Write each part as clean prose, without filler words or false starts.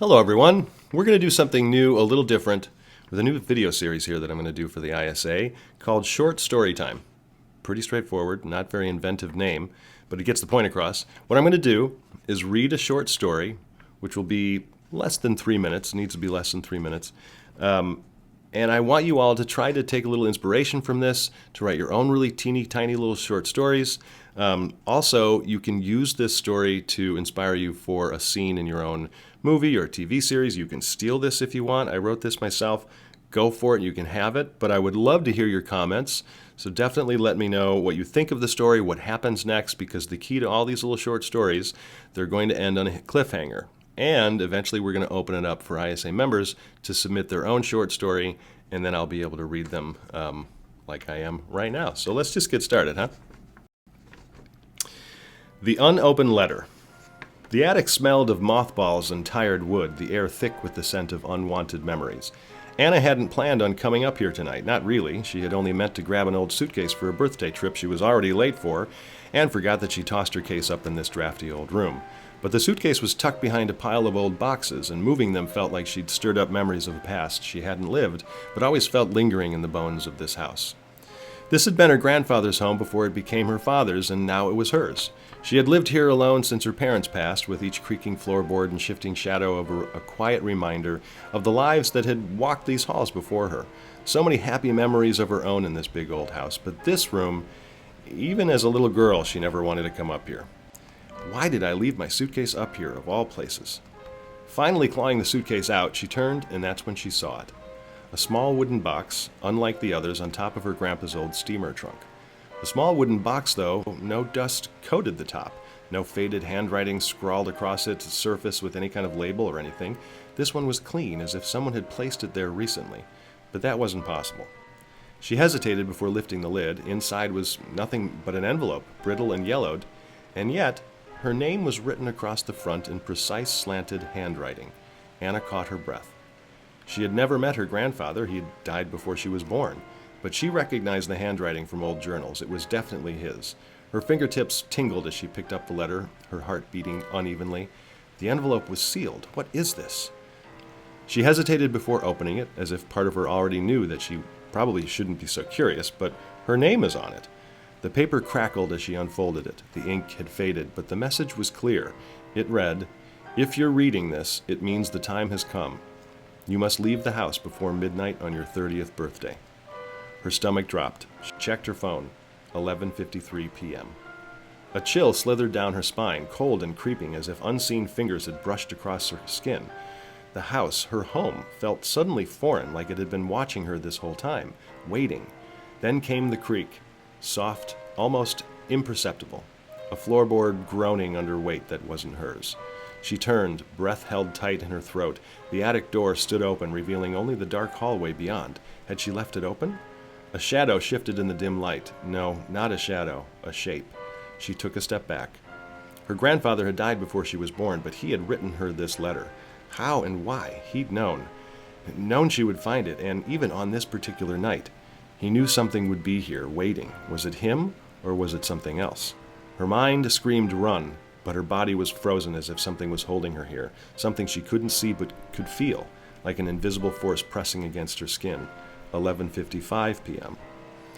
Hello everyone. We're going to do something new, a little different, with a new video series here that I'm going to do for the ISA called Short Story Time. Pretty straightforward, not very inventive name, but it gets the point across. What I'm going to do is read a short story, which will be less than 3 minutes, needs to be less than 3 minutes. And I want you all to try to take a little inspiration from this, to write your own really teeny tiny little short stories. Also, you can use this story to inspire you for a scene in your own movie or TV series. You can steal this if you want. I wrote this myself. Go for it. You can have it. But I would love to hear your comments. So definitely let me know what you think of the story, what happens next, because the key to all these little short stories, they're going to end on a cliffhanger. And eventually we're going to open it up for ISA members to submit their own short story, and then I'll be able to read them like I am right now. So let's just get started, huh? The unopened letter. The attic smelled of mothballs and tired wood, the air thick with the scent of unwanted memories. Anna hadn't planned on coming up here tonight, not really. She had only meant to grab an old suitcase for a birthday trip she was already late for, and forgot that she tossed her case up in this drafty old room. But the suitcase was tucked behind a pile of old boxes, and moving them felt like she'd stirred up memories of a past she hadn't lived, but always felt lingering in the bones of this house. This had been her grandfather's home before it became her father's, and now it was hers. She had lived here alone since her parents passed, with each creaking floorboard and shifting shadow of a quiet reminder of the lives that had walked these halls before her. So many happy memories of her own in this big old house, but this room, even as a little girl, she never wanted to come up here. Why did I leave my suitcase up here, of all places? Finally clawing the suitcase out, she turned, and that's when she saw it. A small wooden box, unlike the others, on top of her grandpa's old steamer trunk. The small wooden box, though, no dust coated the top. No faded handwriting scrawled across its surface with any kind of label or anything. This one was clean, as if someone had placed it there recently. But that wasn't possible. She hesitated before lifting the lid. Inside was nothing but an envelope, brittle and yellowed, and yet her name was written across the front in precise slanted handwriting. Anna caught her breath. She had never met her grandfather. He had died before she was born. But she recognized the handwriting from old journals. It was definitely his. Her fingertips tingled as she picked up the letter, her heart beating unevenly. The envelope was sealed. What is this? She hesitated before opening it, as if part of her already knew that she probably shouldn't be so curious, but her name is on it. The paper crackled as she unfolded it. The ink had faded, but the message was clear. It read, "If you're reading this, it means the time has come. You must leave the house before midnight on your 30th birthday." Her stomach dropped. She checked her phone. 11:53 p.m. A chill slithered down her spine, cold and creeping, as if unseen fingers had brushed across her skin. The house, her home, felt suddenly foreign, like it had been watching her this whole time, waiting. Then came the creak, soft, almost imperceptible, a floorboard groaning under weight that wasn't hers. She turned, breath held tight in her throat. The attic door stood open, revealing only the dark hallway beyond. Had she left it open? A shadow shifted in the dim light. No, not a shadow, a shape. She took a step back. Her grandfather had died before she was born, but he had written her this letter. How and why? He'd known. Known she would find it, and even on this particular night. He knew something would be here, waiting. Was it him, or was it something else? Her mind screamed run, but her body was frozen as if something was holding her here, something she couldn't see but could feel, like an invisible force pressing against her skin. 11:55 p.m.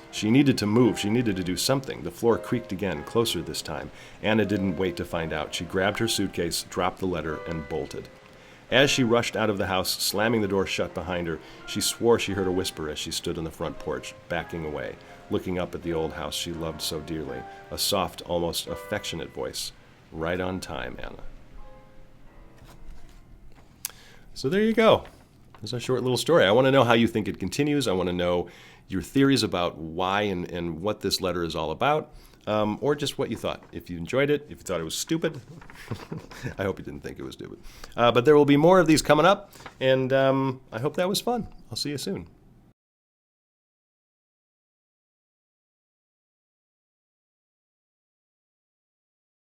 She needed to move. She needed to do something. The floor creaked again, closer this time. Anna didn't wait to find out. She grabbed her suitcase, dropped the letter, and bolted. As she rushed out of the house, slamming the door shut behind her, she swore she heard a whisper as she stood on the front porch, backing away, looking up at the old house she loved so dearly. A soft, almost affectionate voice. Right on time, Anna. So there you go. It's a short little story. I want to know how you think it continues. I want to know your theories about why and what this letter is all about, or just what you thought. If you enjoyed it, if you thought it was stupid, I hope you didn't think it was stupid. But there will be more of these coming up, and I hope that was fun. I'll see you soon.